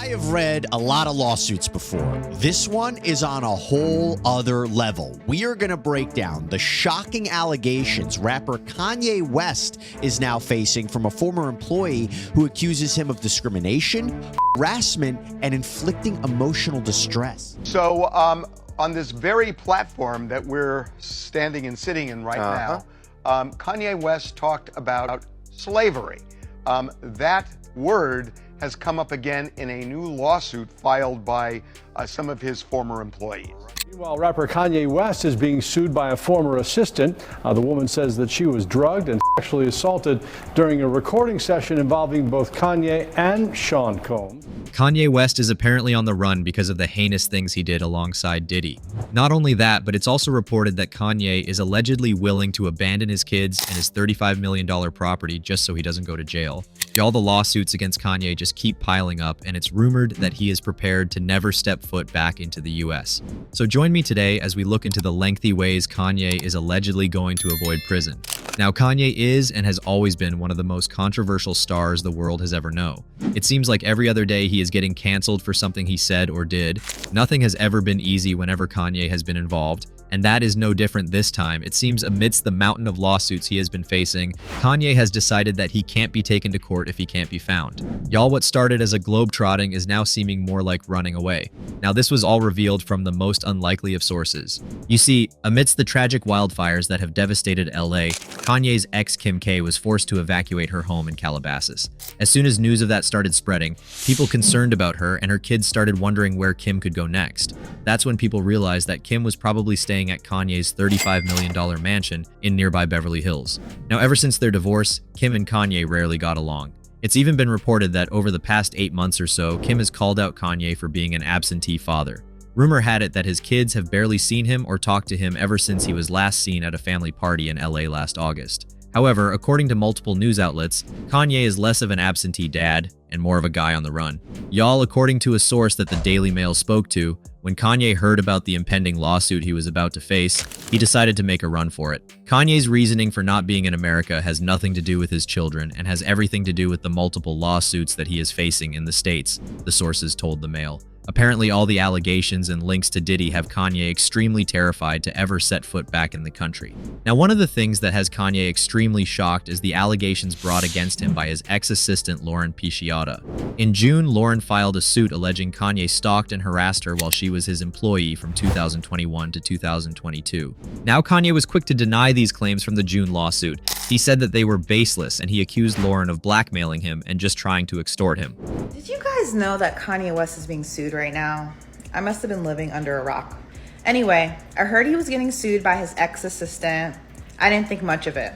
I have read a lot of lawsuits before. This one is on a whole other level. We are going to break down the shocking allegations rapper Kanye West is now facing from a former employee who accuses him of discrimination, harassment, and inflicting emotional distress. So, on this very platform that we're standing and sitting in right now, Kanye West talked about slavery. That word has come up again in a new lawsuit filed by some of his former employees. Meanwhile, rapper Kanye West is being sued by a former assistant. The woman says that she was drugged and sexually assaulted during a recording session involving both Kanye and Sean Combs. Kanye West is apparently on the run because of the heinous things he did alongside Diddy. Not only that, but it's also reported that Kanye is allegedly willing to abandon his kids and his $35 million property just so he doesn't go to jail. Y'all, the lawsuits against Kanye just keep piling up, and it's rumored that he is prepared to never step foot back into the US. So join me today as we look into the lengthy ways Kanye is allegedly going to avoid prison. Now, Kanye is and has always been one of the most controversial stars the world has ever known. It seems like every other day he is getting canceled for something he said or did. Nothing has ever been easy whenever Kanye has been involved, and that is no different this time. It seems amidst the mountain of lawsuits he has been facing, Kanye has decided that he can't be taken to court if he can't be found. Y'all, what started as a globetrotting is now seeming more like running away. Now, this was all revealed from the most unlikely of sources. You see, amidst the tragic wildfires that have devastated LA, Kanye's ex Kim K was forced to evacuate her home in Calabasas. As soon as news of that started spreading, people concerned about her and her kids started wondering where Kim could go next. That's when people realized that Kim was probably staying at Kanye's $35 million mansion in nearby Beverly Hills. Now, ever since their divorce, Kim and Kanye rarely got along. It's even been reported that over the past 8 months or so, Kim has called out Kanye for being an absentee father. Rumor had it that his kids have barely seen him or talked to him ever since he was last seen at a family party in LA last August. However, according to multiple news outlets, Kanye is less of an absentee dad and more of a guy on the run. Y'all, according to a source that the Daily Mail spoke to, when Kanye heard about the impending lawsuit he was about to face, he decided to make a run for it. Kanye's reasoning for not being in America has nothing to do with his children and has everything to do with the multiple lawsuits that he is facing in the States, the sources told the Mail. Apparently, all the allegations and links to Diddy have Kanye extremely terrified to ever set foot back in the country. Now, one of the things that has Kanye extremely shocked is the allegations brought against him by his ex-assistant Lauren Pisciotta. In June, Lauren filed a suit alleging Kanye stalked and harassed her while she was his employee from 2021 to 2022. Now, Kanye was quick to deny these claims from the June lawsuit. He said that they were baseless, and he accused Lauren of blackmailing him and just trying to extort him. Did you guys know that Kanye West is being sued right now? I must have been living under a rock. Anyway, I heard he was getting sued by his ex-assistant. I didn't think much of it.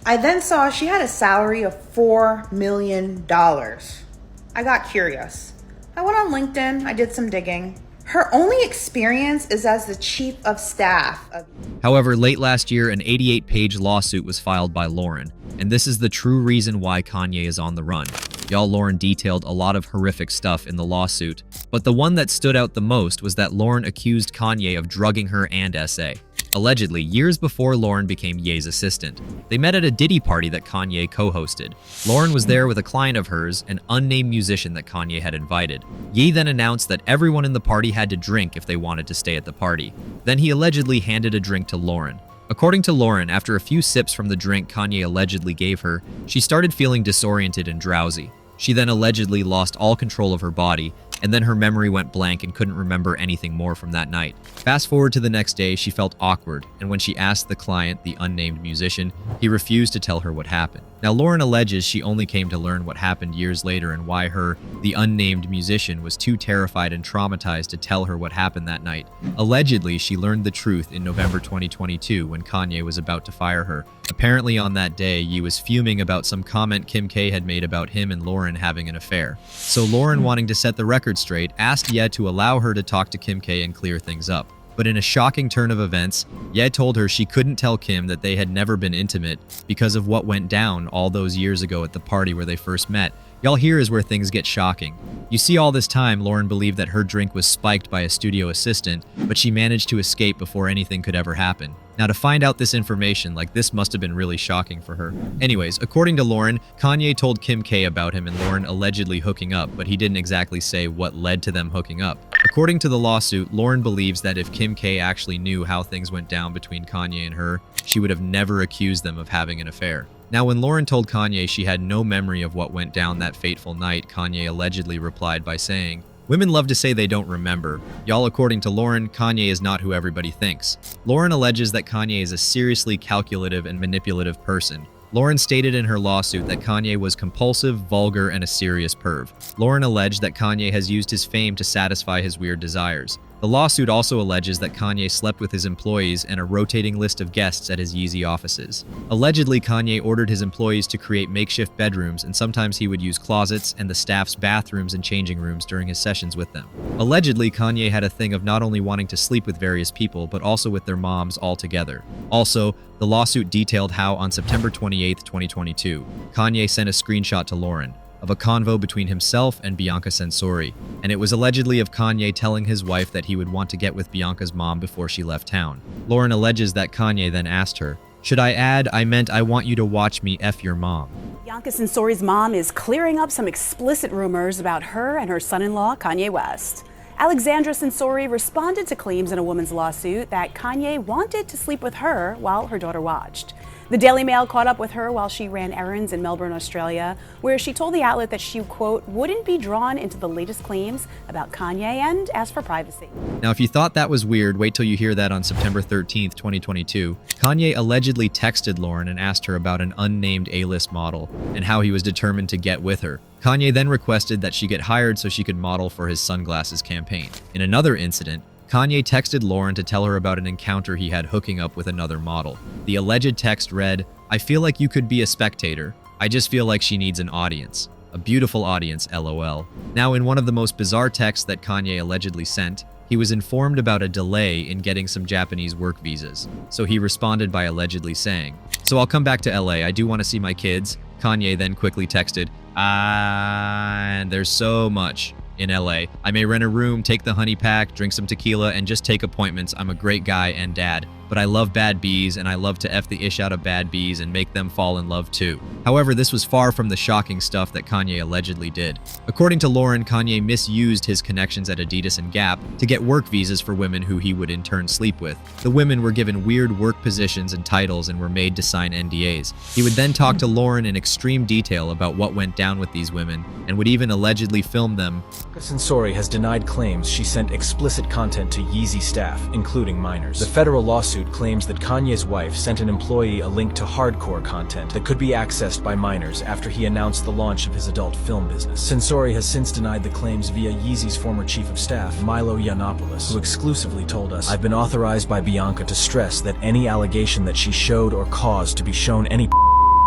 I then saw she had a salary of $4 million. I got curious. I went on LinkedIn, I did some digging. Her only experience is as the chief of staff of... However, late last year, an 88-page lawsuit was filed by Lauren, and this is the true reason why Kanye is on the run. Y'all, Lauren detailed a lot of horrific stuff in the lawsuit, but the one that stood out the most was that Lauren accused Kanye of drugging her and SA. Allegedly, years before Lauren became Ye's assistant. They met at a Diddy party that Kanye co-hosted. Lauren was there with a client of hers, an unnamed musician that Kanye had invited. Ye then announced that everyone in the party had to drink if they wanted to stay at the party. Then he allegedly handed a drink to Lauren. According to Lauren, after a few sips from the drink Kanye allegedly gave her, she started feeling disoriented and drowsy. She then allegedly lost all control of her body, and then her memory went blank and couldn't remember anything more from that night. Fast forward to the next day, she felt awkward, and when she asked the client, the unnamed musician, he refused to tell her what happened. Now, Lauren alleges she only came to learn what happened years later and why her, the unnamed musician, was too terrified and traumatized to tell her what happened that night. Allegedly, she learned the truth in November 2022 when Kanye was about to fire her. Apparently on that day, Ye was fuming about some comment Kim K had made about him and Lauren having an affair. So Lauren, wanting to set the record straight, asked Ye to allow her to talk to Kim K and clear things up. But in a shocking turn of events, Ye told her she couldn't tell Kim that they had never been intimate because of what went down all those years ago at the party where they first met. Y'all, here is where things get shocking. You see, all this time, Lauren believed that her drink was spiked by a studio assistant, but she managed to escape before anything could ever happen. Now, to find out this information, this must have been really shocking for her. Anyways, according to Lauren, Kanye told Kim K about him and Lauren allegedly hooking up, but he didn't exactly say what led to them hooking up. According to the lawsuit, Lauren believes that if Kim K actually knew how things went down between Kanye and her, she would have never accused them of having an affair. Now, when Lauren told Kanye she had no memory of what went down that fateful night, Kanye allegedly replied by saying, "Women love to say they don't remember. Y'all, according to Lauren, Kanye is not who everybody thinks." Lauren alleges that Kanye is a seriously calculative and manipulative person. Lauren stated in her lawsuit that Kanye was compulsive, vulgar, and a serious perv. Lauren alleged that Kanye has used his fame to satisfy his weird desires. The lawsuit also alleges that Kanye slept with his employees and a rotating list of guests at his Yeezy offices. Allegedly, Kanye ordered his employees to create makeshift bedrooms, and sometimes he would use closets and the staff's bathrooms and changing rooms during his sessions with them. Allegedly, Kanye had a thing of not only wanting to sleep with various people, but also with their moms all together. Also, the lawsuit detailed how on September 28, 2022, Kanye sent a screenshot to Lauren of a convo between himself and Bianca Censori, and it was allegedly of Kanye telling his wife that he would want to get with Bianca's mom before she left town. Lauren alleges that Kanye then asked her, "Should I add, I meant I want you to watch me F your mom." Bianca Censori's mom is clearing up some explicit rumors about her and her son-in-law, Kanye West. Alexandra Censori responded to claims in a woman's lawsuit that Kanye wanted to sleep with her while her daughter watched. The Daily Mail caught up with her while she ran errands in Melbourne, Australia, where she told the outlet that she, quote, wouldn't be drawn into the latest claims about Kanye and asked for privacy. Now, if you thought that was weird, wait till you hear that on September 13th, 2022. Kanye allegedly texted Lauren and asked her about an unnamed A-list model and how he was determined to get with her. Kanye then requested that she get hired so she could model for his sunglasses campaign. In another incident, Kanye texted Lauren to tell her about an encounter he had hooking up with another model. The alleged text read, "I feel like you could be a spectator. I just feel like she needs an audience. A beautiful audience, LOL." Now, in one of the most bizarre texts that Kanye allegedly sent, he was informed about a delay in getting some Japanese work visas. So he responded by allegedly saying, "So I'll come back to LA. I do want to see my kids." Kanye then quickly texted, and there's so much in LA. "I may rent a room, take the honey pack, drink some tequila, and just take appointments. I'm a great guy and dad. But I love bad bees, and I love to F the ish out of bad bees and make them fall in love too." However, this was far from the shocking stuff that Kanye allegedly did. According to Lauren, Kanye misused his connections at Adidas and Gap to get work visas for women who he would in turn sleep with. The women were given weird work positions and titles and were made to sign NDAs. He would then talk to Lauren in extreme detail about what went down with these women and would even allegedly film them. Censori has denied claims she sent explicit content to Yeezy staff, including minors. The federal lawsuit claims that Kanye's wife sent an employee a link to hardcore content that could be accessed by minors after he announced the launch of his adult film business. Censori has since denied the claims via Yeezy's former chief of staff, Milo Yiannopoulos, who exclusively told us, "I've been authorized by Bianca to stress that any allegation that she showed or caused to be shown any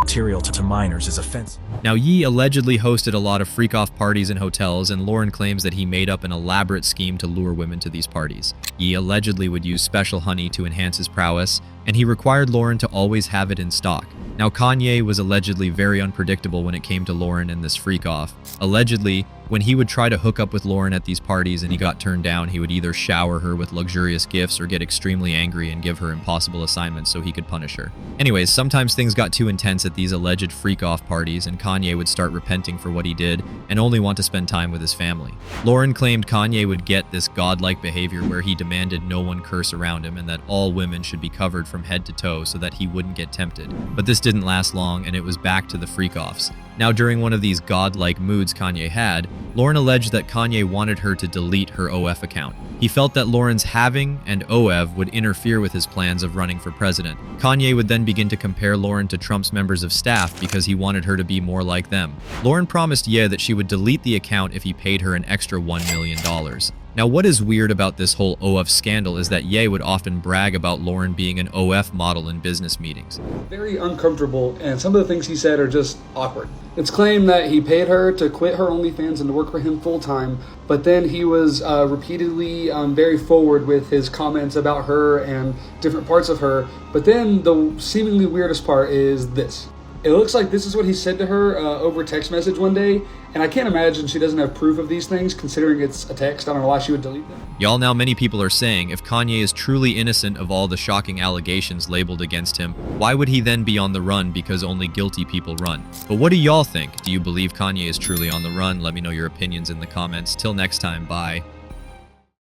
material to minors is offensive." Now, Ye allegedly hosted a lot of freak-off parties in hotels, and Lauren claims that he made up an elaborate scheme to lure women to these parties. Ye allegedly would use special honey to enhance his prowess, and he required Lauren to always have it in stock. Now, Kanye was allegedly very unpredictable when it came to Lauren and this freak-off. Allegedly, when he would try to hook up with Lauren at these parties and he got turned down, he would either shower her with luxurious gifts or get extremely angry and give her impossible assignments so he could punish her. Anyways, sometimes things got too intense at these alleged freak-off parties, and Kanye would start repenting for what he did and only want to spend time with his family. Lauren claimed Kanye would get this godlike behavior where he demanded no one curse around him and that all women should be covered from head to toe so that he wouldn't get tempted. But this didn't last long, and it was back to the freak-offs. Now, during one of these godlike moods Kanye had, Lauren alleged that Kanye wanted her to delete her OF account. He felt that Lauren's having and OF would interfere with his plans of running for president. Kanye would then begin to compare Lauren to Trump's members of staff because he wanted her to be more like them. Lauren promised Ye that she would delete the account if he paid her an extra $1 million. Now, what is weird about this whole OF scandal is that Ye would often brag about Lauren being an OF model in business meetings. Very uncomfortable, and some of the things he said are just awkward. It's claimed that he paid her to quit her OnlyFans and to work for him full-time, but then he was repeatedly very forward with his comments about her and different parts of her. But then the seemingly weirdest part is this. It looks like this is what he said to her over text message one day, and I can't imagine she doesn't have proof of these things, considering it's a text. I don't know why she would delete them. Y'all, now many people are saying if Kanye is truly innocent of all the shocking allegations labeled against him, why would he then be on the run because only guilty people run? But what do y'all think? Do you believe Kanye is truly on the run? Let me know your opinions in the comments. Till next time, bye.